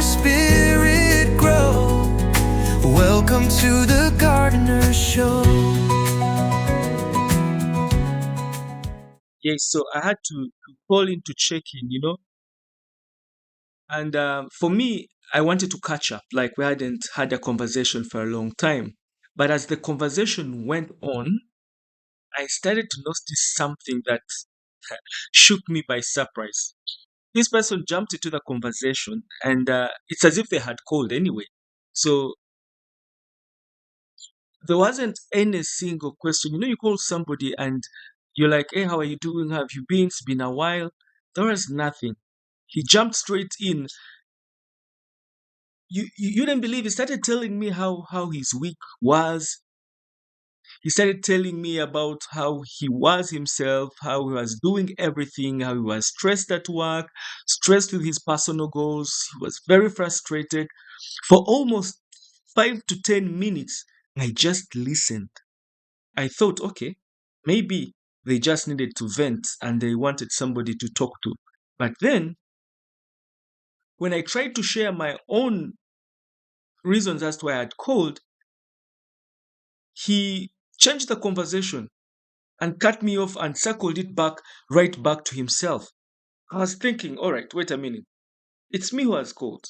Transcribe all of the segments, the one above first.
your spirit grow. Welcome to the Gardner Show. Yes, so I had to call in to check in. And for me, I wanted to catch up. Like we hadn't had a conversation for a long time. But as the conversation went on, I started to notice something that shook me by surprise. This person jumped into the conversation, and it's as if they had called anyway. So there wasn't any single question. You call somebody and you're like, hey, how are you doing? How have you been? It's been a while. There was nothing. He jumped straight in. You didn't believe. He started telling me how his week was. He started telling me about how he was himself, how he was doing everything, how he was stressed at work, stressed with his personal goals. He was very frustrated. For almost 5 to 10 minutes, I just listened. I thought, okay, maybe they just needed to vent and they wanted somebody to talk to. But then, when I tried to share my own reasons as to why I had called, he changed the conversation and cut me off and circled it back right back to himself. I was thinking, all right, wait a minute. It's me who has called.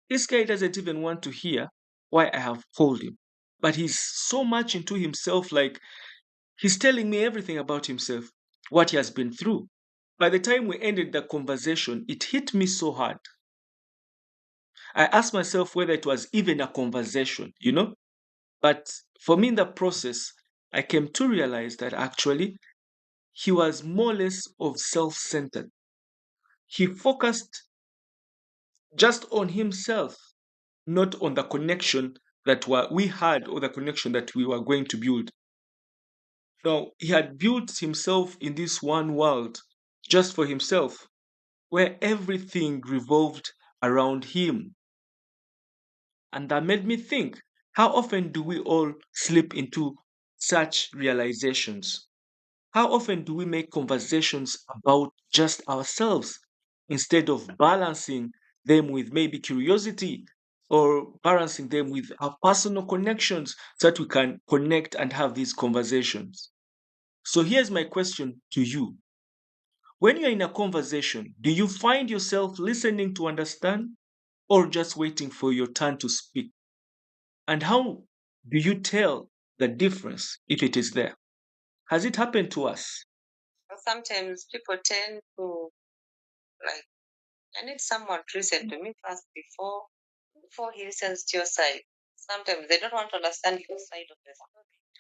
This guy doesn't even want to hear why I have called him. But he's so much into himself, like he's telling me everything about himself, what he has been through. By the time we ended the conversation, it hit me so hard. I asked myself whether it was even a conversation. But for me, in the process, I came to realize that actually he was more or less of self-centered. He focused just on himself, not on the connection that we had or the connection that we were going to build. Now, he had built himself in this one world just for himself, where everything revolved around him. And that made me think, how often do we all slip into such realizations? How often do we make conversations about just ourselves instead of balancing them with maybe curiosity or balancing them with our personal connections so that we can connect and have these conversations? So here's my question to you. When you're in a conversation, do you find yourself listening to understand or just waiting for your turn to speak? And how do you tell the difference if it is there? Has it happened to us? Sometimes people tend to like, I need someone to listen to me first before he listens to your side. Sometimes they don't want to understand your side of the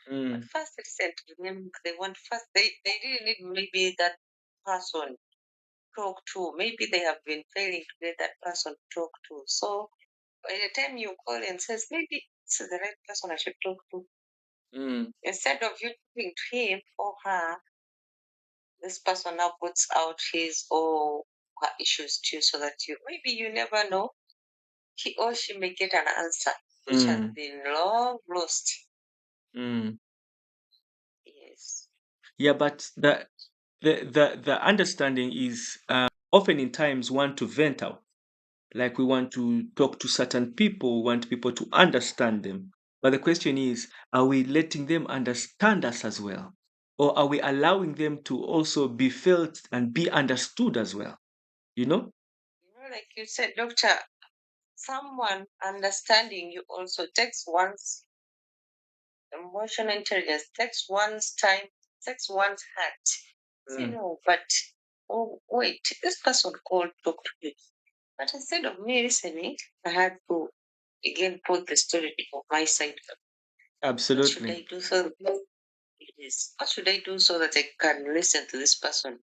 story. But first listen to them. They want first they really need maybe that person to talk to. Maybe they have been failing to get that person to talk to. So by the time you call and says, maybe this is the right person I should talk to, instead of you talking to him or her, this person now puts out his or her issues to you so that you never know, he or she may get an answer which has been long lost. Mm. Yes. Yeah, but the understanding is often in times want to vent out. Like we want to talk to certain people, want people to understand them. But the question is, are we letting them understand us as well? Or are we allowing them to also be felt and be understood as well? You know? Like you said, doctor, someone understanding you also takes one's emotional intelligence, takes one's time, takes one's heart. Say, no, but oh wait, this person called talk to me. But instead of me listening, I had to again put the story of my side. What should Absolutely. I do so that what should I do so that I can listen to this person?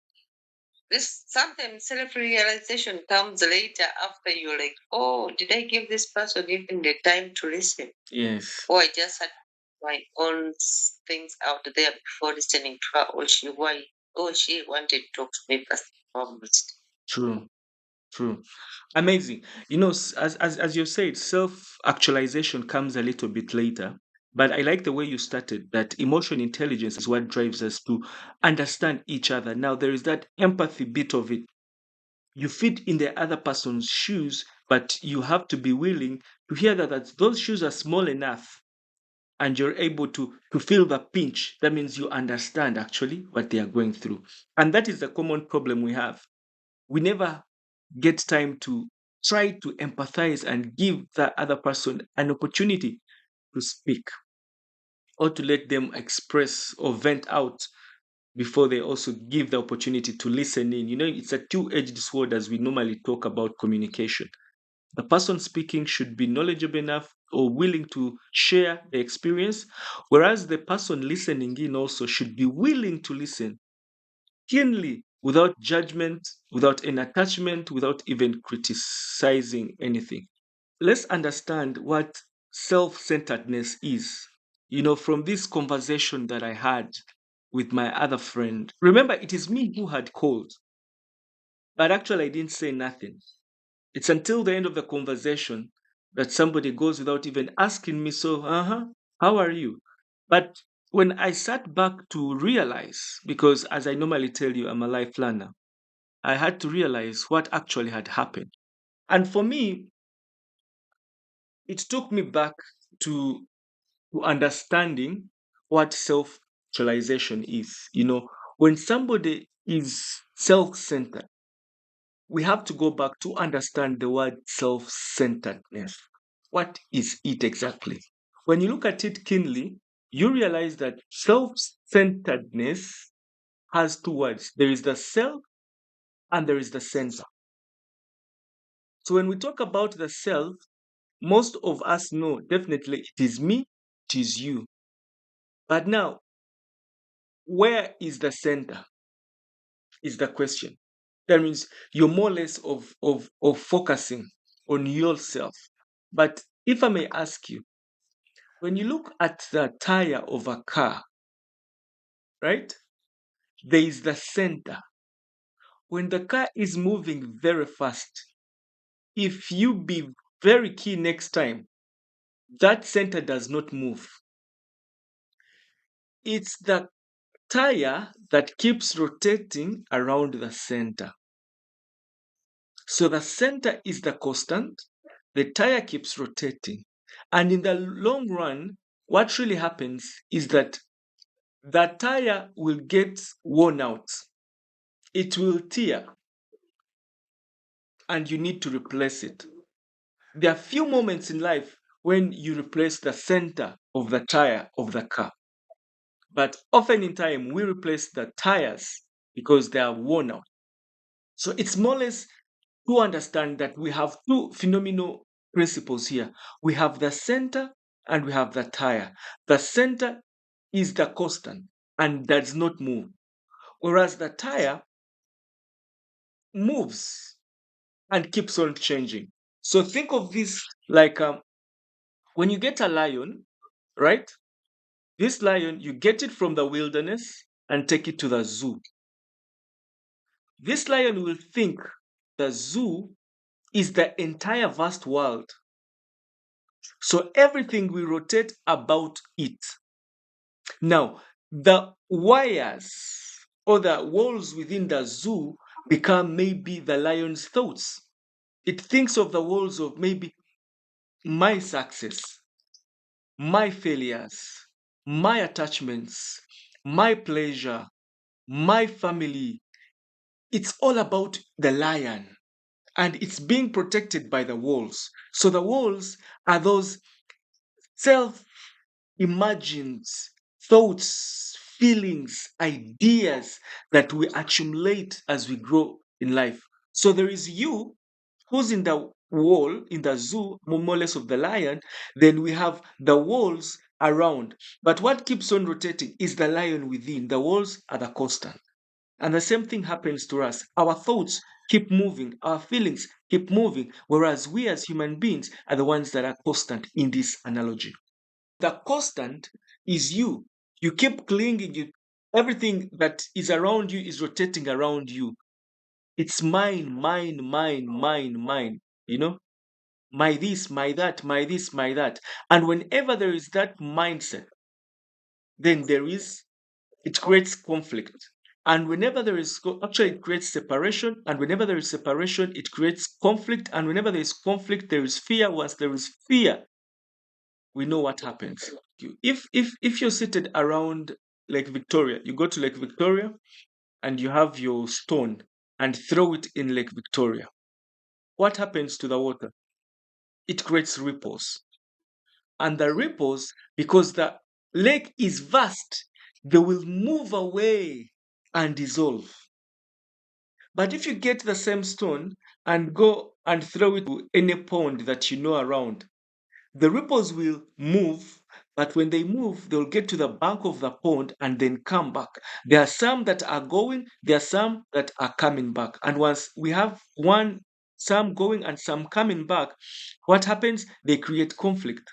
This sometimes self realization comes later after you're like, oh, did I give this person even the time to listen? Yes. Or I just had my own things out there before listening to her, or she wanted to talk to me first and foremost. True. True. Amazing. As you said, self-actualization comes a little bit later. But I like the way you started that emotion intelligence is what drives us to understand each other. Now there is that empathy bit of it. You fit in the other person's shoes, but you have to be willing to hear that those shoes are small enough and you're able to feel the pinch. That means you understand actually what they are going through. And that is the common problem we have. We never get time to try to empathize and give the other person an opportunity to speak or to let them express or vent out before they also give the opportunity to listen in. It's a two-edged sword as we normally talk about communication. The person speaking should be knowledgeable enough or willing to share the experience, whereas the person listening in also should be willing to listen keenly without judgment, without any attachment, without even criticizing anything. Let's understand what self centeredness is. From this conversation that I had with my other friend, remember, it is me who had called, but actually, I didn't say nothing. It's until the end of the conversation that somebody goes without even asking me, so, how are you? But when I sat back to realize, because as I normally tell you, I'm a life learner, I had to realize what actually had happened. And for me, it took me back to, to understanding what self actualization is. When somebody is self centered, we have to go back to understand the word self centeredness. What is it exactly? When you look at it keenly, you realize that self centeredness has two words, there is the self and there is the center. So when we talk about the self, most of us know definitely it is me, it is you. But now, where is the center? Is the question. That means you're more or less of focusing on yourself. But if I may ask you, when you look at the tire of a car, right, there is the center. When the car is moving very fast, if you be very key next time, that center does not move. It's the tire that keeps rotating around the center. So the center is the constant, the tire keeps rotating. And in the long run, what really happens is that the tire will get worn out, it will tear, and you need to replace it. There are few moments in life when you replace the center of the tire of the car. But often in time, we replace the tires because they are worn out. So it's more or less to understand that we have two phenomenal principles here. We have the center and we have the tire. The center is the constant and does not move, whereas the tire moves and keeps on changing. So think of this like when you get a lion, right? This lion, you get it from the wilderness and take it to the zoo. This lion will think the zoo is the entire vast world. So everything will rotate about it. Now, the wires or the walls within the zoo become maybe the lion's thoughts. It thinks of the walls of maybe my success, my failures, my attachments, my pleasure, my family. It's all about the lion and it's being protected by the walls. So the walls are those self imagined thoughts, feelings, ideas that we accumulate as we grow in life. So there is you who's in the wall, in the zoo, more or less of the lion, then we have the walls around. But what keeps on rotating is the lion within. The walls are the constant. And the same thing happens to us. Our thoughts keep moving, our feelings keep moving, whereas we as human beings are the ones that are constant in this analogy. The constant is you. You keep clinging, everything that is around you is rotating around you. It's mine, mine, mine, mine, mine. You know, my this, my that, my this, my that. And whenever there is that mindset, then it creates conflict. And whenever there is actually, it creates separation, and whenever there is separation, it creates conflict, and whenever there is conflict, there is fear. Once there is fear, we know what happens. If you're seated around Lake Victoria, you go to Lake Victoria and you have your stone and throw it in Lake Victoria. What happens to the water? It creates ripples. And the ripples, because the lake is vast, they will move away and dissolve. But if you get the same stone and go and throw it to any pond that you know around, the ripples will move, but when they move, they'll get to the bank of the pond and then come back. There are some that are going, there are some that are coming back. And once we have some going and some coming back, what happens? They create conflict.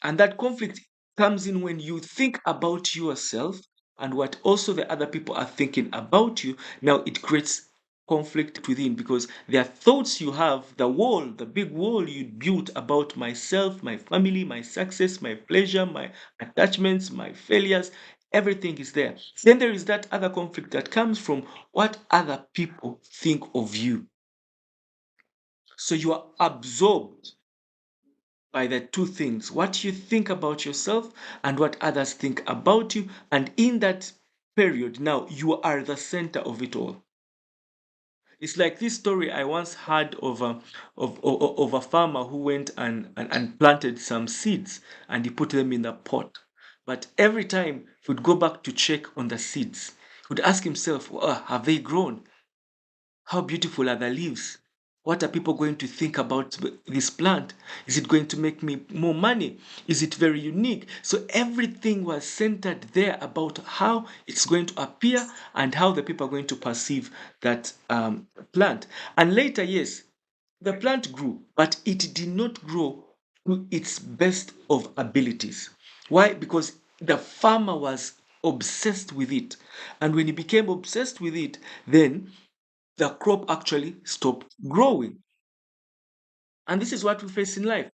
And that conflict comes in when you think about yourself and what also the other people are thinking about you. Now it creates conflict within, because there are thoughts you have, the wall, the big wall you built about myself, my family, my success, my pleasure, my attachments, my failures. Everything is there. Then there is that other conflict that comes from what other people think of you. So you are absorbed by the two things: what you think about yourself and what others think about you. And in that period, now you are the center of it all. It's like this story I once heard of a farmer who went and planted some seeds and he put them in a pot. But every time he would go back to check on the seeds, he would ask himself, have they grown? How beautiful are the leaves? What are people going to think about this plant? Is it going to make me more money? Is it very unique? So everything was centered there about how it's going to appear and how the people are going to perceive that plant. And later, yes, the plant grew, but it did not grow to its best of abilities. Why? Because the farmer was obsessed with it. And when he became obsessed with it, then the crop actually stopped growing. And this is what we face in life.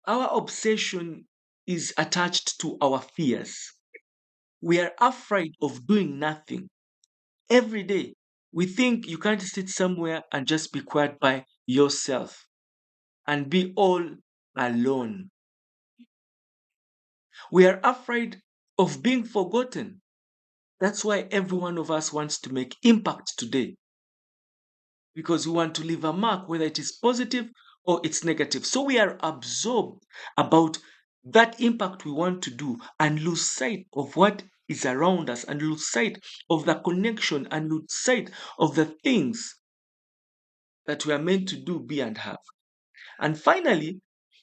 Our obsession is attached to our fears. We are afraid of doing nothing. Every day, we think you can't sit somewhere and just be quiet by yourself and be all alone. We are afraid of being forgotten. That's why every one of us wants to make impact today, because we want to leave a mark, whether it is positive or it's negative. So we are absorbed about that impact we want to do and lose sight of what is around us and lose sight of the connection and lose sight of the things that we are meant to do, be, and have. And finally,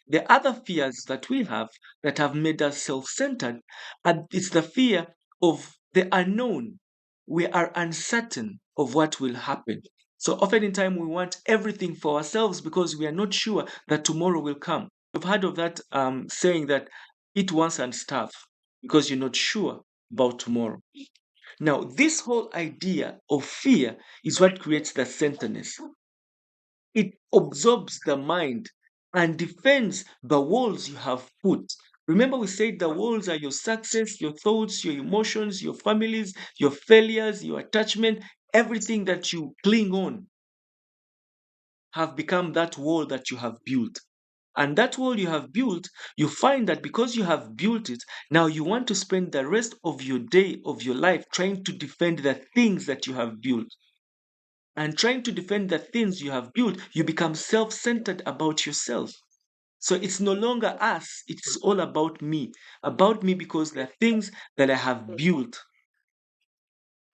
the other fears that we have that have made us self centered, and it's the fear of the unknown. We are uncertain of what will happen. So often in time, we want everything for ourselves because we are not sure that tomorrow will come. You've heard of that saying that eat once and starve because you're not sure about tomorrow. Now, this whole idea of fear is what creates the centerness. It absorbs the mind and defends the walls you have put. Remember, we said the walls are your success, your thoughts, your emotions, your families, your failures, your attachment, everything that you cling on have become that wall that you have built. And that wall you have built, you find that because you have built it, now you want to spend the rest of your day, of your life, trying to defend the things that you have built. And trying to defend the things you have built, you become self centered about yourself. So it's no longer us, it's all about me because the things that I have built.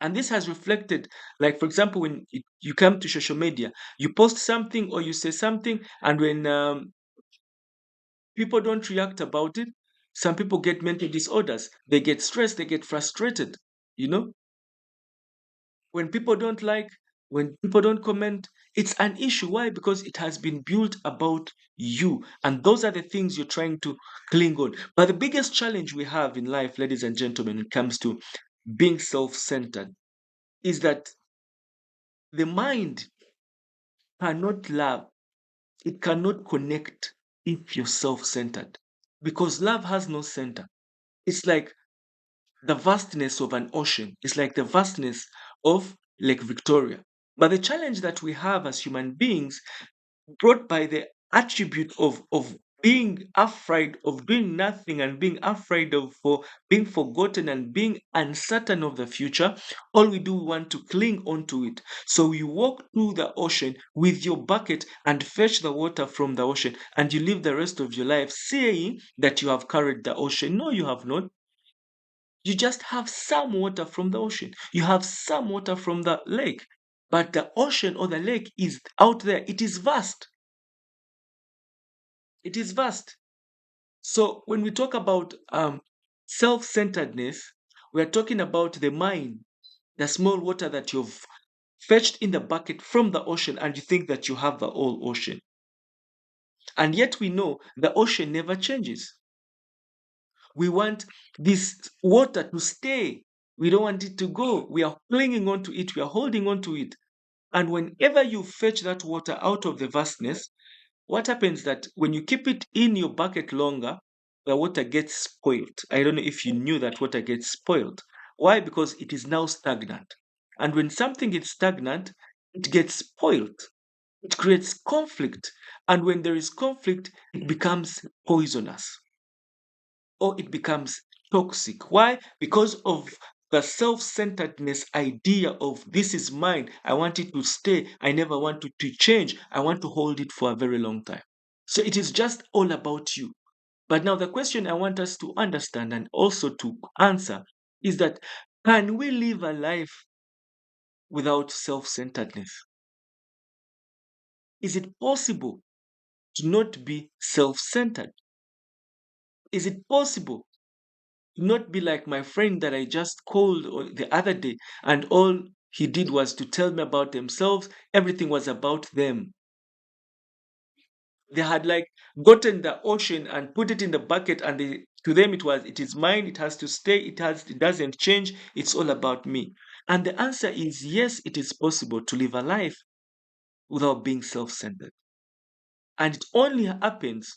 And this has reflected, like, for example, when you come to social media, you post something or you say something, and when people don't react about it, some people get mental disorders, they get stressed, they get frustrated, you know? When people don't like, when people don't comment, it's an issue. Why? Because it has been built about you. And those are the things you're trying to cling on. But the biggest challenge we have in life, ladies and gentlemen, when it comes to being self centered, is that the mind cannot love, it cannot connect if you're self centered. Because love has no center. It's like the vastness of an ocean. It's like the vastness of Lake Victoria. But the challenge that we have as human beings, brought by the attribute of being afraid of doing nothing and being afraid of for being forgotten and being uncertain of the future, all we do, we want to cling onto it. So you walk through the ocean with your bucket and fetch the water from the ocean, and you live the rest of your life saying that you have carried the ocean. No, you have not. You just have some water from the ocean. You have some water from the lake. But the ocean or the lake is out there. It is vast. It is vast. So when we talk about self-centeredness, we are talking about the mind, the small water that you've fetched in the bucket from the ocean, and you think that you have the whole ocean. And yet we know the ocean never changes. We want this water to stay. We don't want it to go. We are clinging on to it. We are holding on to it. And whenever you fetch that water out of the vastness, what happens that when you keep it in your bucket longer, the water gets spoiled. I don't know if you knew that water gets spoiled. Why? Because it is now stagnant. And when something is stagnant, it gets spoiled. It creates conflict. And when there is conflict, it becomes poisonous or it becomes toxic. Why? Because of the self centeredness idea of this is mine. I want it to stay. I never want it to change. I want to hold it for a very long time. So it is just all about you. But now the question I want us to understand and also to answer is that, can we live a life without self centeredness? Is it possible to not be self centered? Is it possible not be like my friend that I just called the other day, and all he did was to tell me about themselves? Everything was about them. They had like gotten the ocean and put it in the bucket, and to them it is mine, it has to stay, it doesn't change, it's all about me. And the answer is yes, it is possible to live a life without being self-centered. And it only happens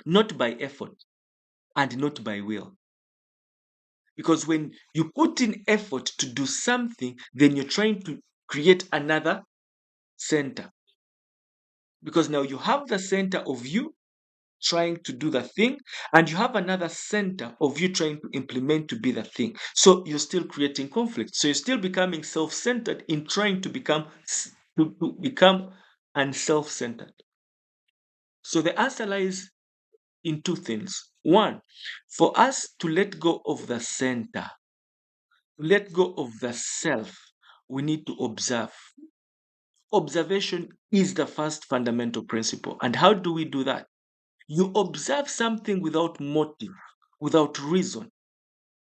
not by effort and not by will. Because when you put in effort to do something, then you're trying to create another center. Because now you have the center of you trying to do the thing, and you have another center of you trying to implement to be the thing. So you're still creating conflict. So you're still becoming self-centered in trying to to become unself-centered. So the answer lies in two things. One, for us to let go of the center, let go of the self, we need to observe. Observation is the first fundamental principle. And how do we do that? You observe something without motive, without reason.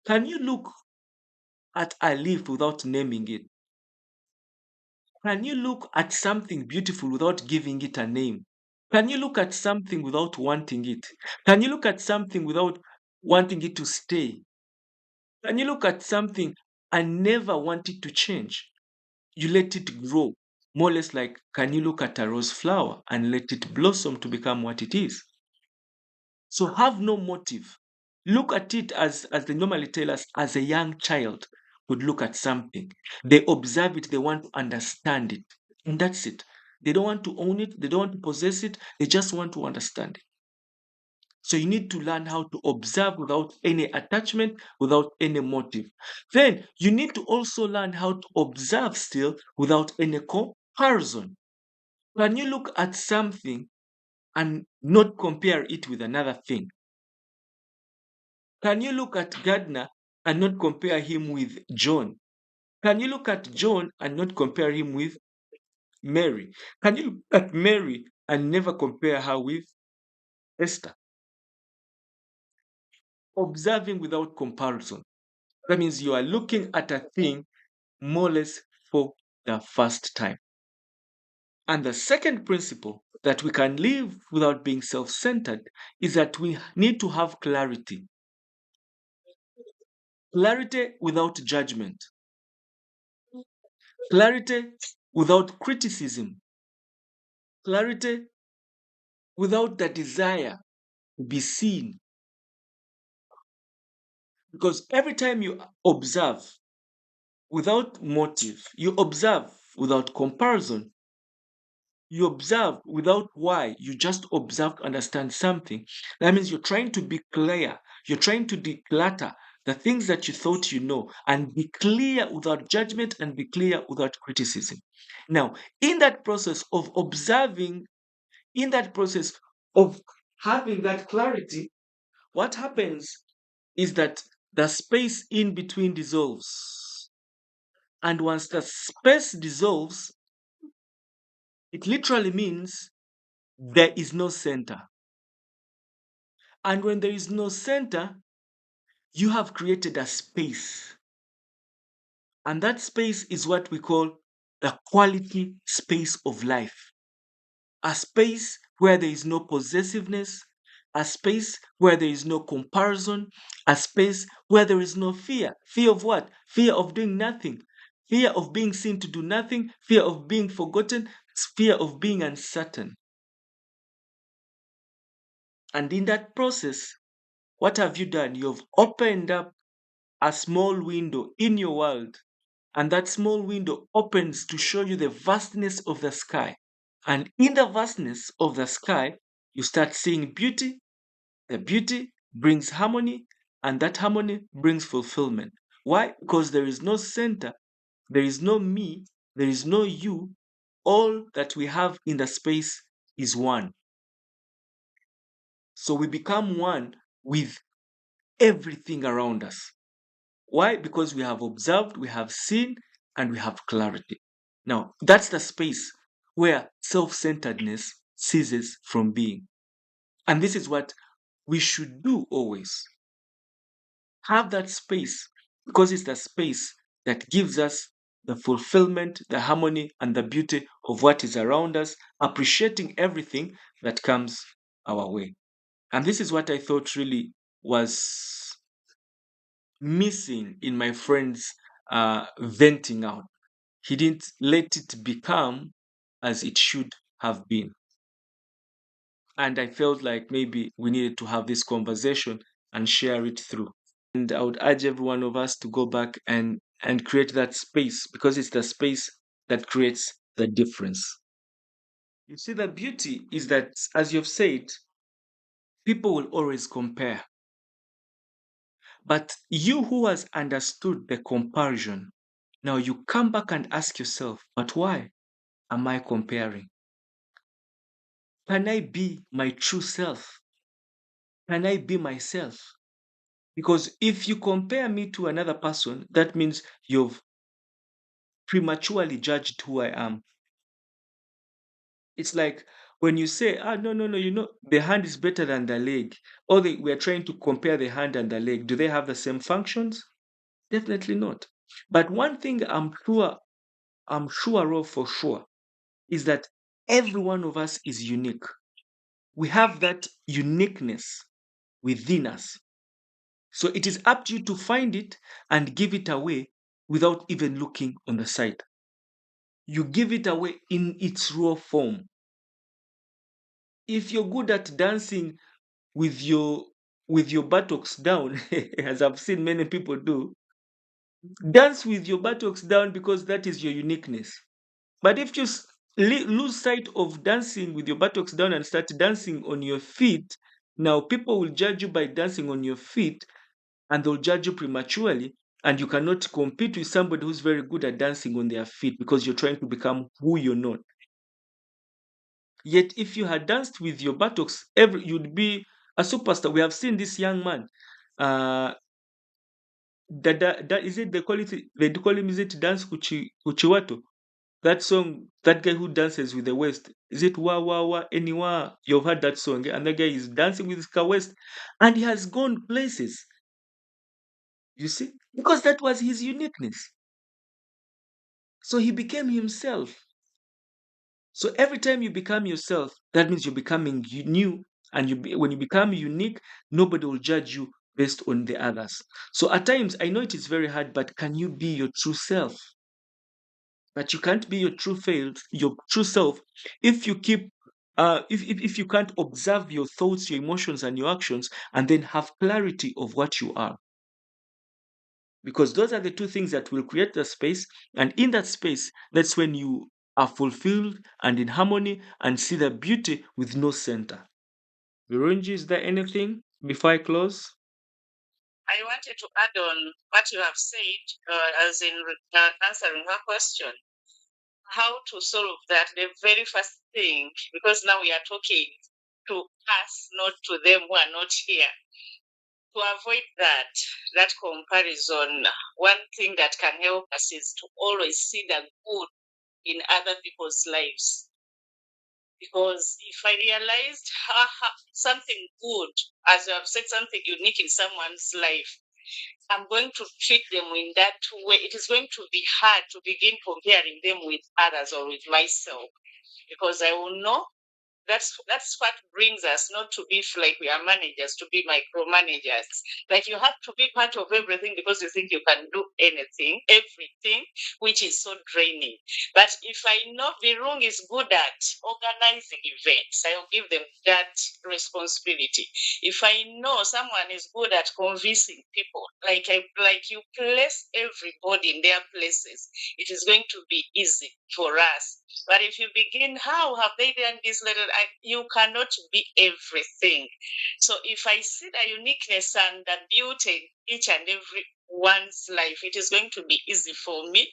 Can you look at a leaf without naming it? Can you look at something beautiful without giving it a name? Can you look at something without wanting it? Can you look at something without wanting it to stay? Can you look at something and never want it to change? You let it grow. More or less like, can you look at a rose flower and let it blossom to become what it is? So have no motive. Look at it as they normally tell us, as a young child would look at something. They observe it, they want to understand it. And that's it. They don't want to own it, they don't want to possess it, they just want to understand it. So you need to learn how to observe without any attachment, without any motive. Then you need to also learn how to observe still without any comparison. When you look at something and not compare it with another thing? Can you look at Gardner and not compare him with John? Can you look at John and not compare him with Mary? Can you look at Mary and never compare her with Esther? Observing without comparison. That means you are looking at a thing more or less for the first time. And the second principle that we can live without being self centered is that we need to have clarity. Clarity without judgment. Clarity without criticism. Clarity without the desire to be seen. Because every time you observe without motive, you observe without comparison, you observe without why, you just observe to understand something. That means you're trying to be clear, you're trying to declutter the things that you thought you know and be clear without judgment and be clear without criticism. Now, in that process of observing, in that process of having that clarity, what happens is that the space in between dissolves. And once the space dissolves, it literally means there is no center. And when there is no center, you have created a space. And that space is what we call the quality space of life. A space where there is no possessiveness, a space where there is no comparison, a space where there is no fear. Fear of what? Fear of doing nothing, fear of being seen to do nothing, fear of being forgotten, fear of being uncertain. And in that process, what have you done? You've opened up a small window in your world, and that small window opens to show you the vastness of the sky. And in the vastness of the sky, you start seeing beauty. The beauty brings harmony, and that harmony brings fulfillment. Why? Because there is no center, there is no me, there is no you. All that we have in the space is one. So we become one with everything around us. Why? Because we have observed, we have seen, and we have clarity. Now, that's the space where self centeredness ceases from being. And this is what we should do always. Have that space because it's the space that gives us the fulfillment, the harmony, and the beauty of what is around us, appreciating everything that comes our way. And this is what I thought really was missing in my friend's venting out. He didn't let it become as it should have been. And I felt like maybe we needed to have this conversation and share it through. And I would urge every one of us to go back and create that space because it's the space that creates the difference. You see, the beauty is that, as you've said, people will always compare. But you who has understood the comparison, now you come back and ask yourself, but why am I comparing? Can I be my true self? Can I be myself? Because if you compare me to another person, that means you've prematurely judged who I am. It's like when you say, no, no, no, the hand is better than the leg, or we're trying to compare the hand and the leg. Do they have the same functions? Definitely not. But one thing I'm sure of for sure is that every one of us is unique. We have that uniqueness within us. So it is up to you to find it and give it away without even looking on the side. You give it away in its raw form. If you're good at dancing with your buttocks down, as I've seen many people do, dance with your buttocks down because that is your uniqueness. But if you lose sight of dancing with your buttocks down and start dancing on your feet, now people will judge you by dancing on your feet and they'll judge you prematurely. And you cannot compete with somebody who's very good at dancing on their feet because you're trying to become who you're not. Yet, if you had danced with your buttocks, you'd be a superstar. We have seen this young man. Uh, that is it. They call it. They do call him. Is it dance kuchiwato? That song. That guy who dances with the waist. Is it wa wa wa anywa? You've heard that song, and that guy is dancing with his waist, and he has gone places. You see, because that was his uniqueness. So he became himself. So every time you become yourself, that means you're becoming new. And when you become unique, nobody will judge you based on the others. So at times, I know it is very hard, but can you be your true self? But you can't be your true self, if you keep, if you can't observe your thoughts, your emotions, and your actions, and then have clarity of what you are. because those are the two things that will create the space. And in that space, that's when you are fulfilled and in harmony and see the beauty with no center. Virunji, is there anything before I close? I wanted to add on what you have said, as in answering her question. How to solve that? The very first thing, because now we are talking to us, not to them who are not here. To avoid that comparison, one thing that can help us is to always see the good in other people's lives. Because if I realized something good, as you have said, something unique in someone's life, I'm going to treat them in that way. It is going to be hard to begin comparing them with others or with myself, because I will know that's what brings us not to be like we are managers, to be micromanagers. Like you have to be part of everything because you think you can do everything, which is so draining. But if I know Virung is good at organizing events, I will give them that responsibility. If I know someone is good at convincing people, like you place everybody in their places, it is going to be easy for us. But if you begin, how have they done this little? You cannot be everything. So if I see the uniqueness and the beauty in each and every one's life, it is going to be easy for me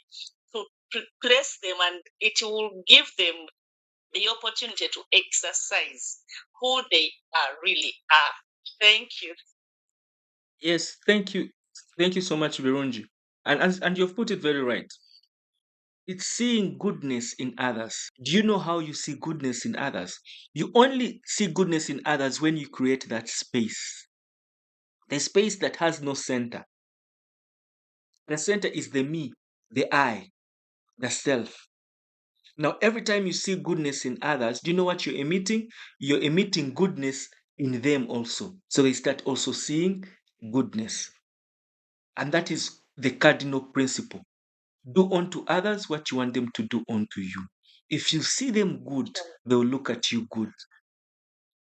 to place them, and it will give them the opportunity to exercise who they are really are. Thank you. Yes, thank you. Thank you so much, Virunji. And you've put it very right. It's seeing goodness in others. Do you know how you see goodness in others? You only see goodness in others when you create that space. The space that has no center. The center is the me, the I, the self. Now, every time you see goodness in others, do you know what you're emitting? You're emitting goodness in them also. So they start also seeing goodness. And that is the cardinal principle. Do unto others what you want them to do unto you. If you see them good, they'll look at you good.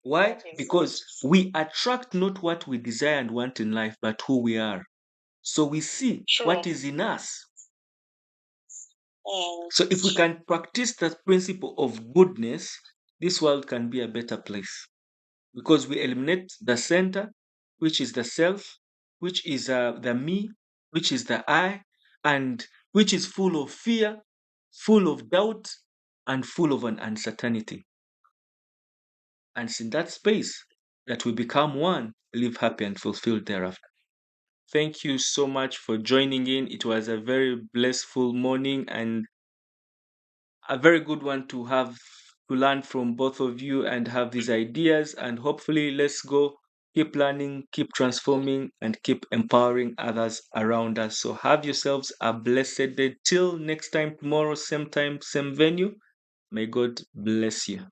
Why? That is Because we attract not what we desire and want in life, but who we are. So we see true. what is in us. Mm. So if we can practice that principle of goodness, this world can be a better place. Because we eliminate the center, which is the self, which is the me, which is the I, and which is full of fear, full of doubt, and full of an uncertainty. And it's in that space that we become one, live happy and fulfilled thereafter. Thank you so much for joining in. It was a very blissful morning and a very good one to have to learn from both of you and have these ideas. And hopefully, let's go keep learning, keep transforming, and keep empowering others around us. So, have yourselves a blessed day. Till next time, tomorrow, same time, same venue. May God bless you.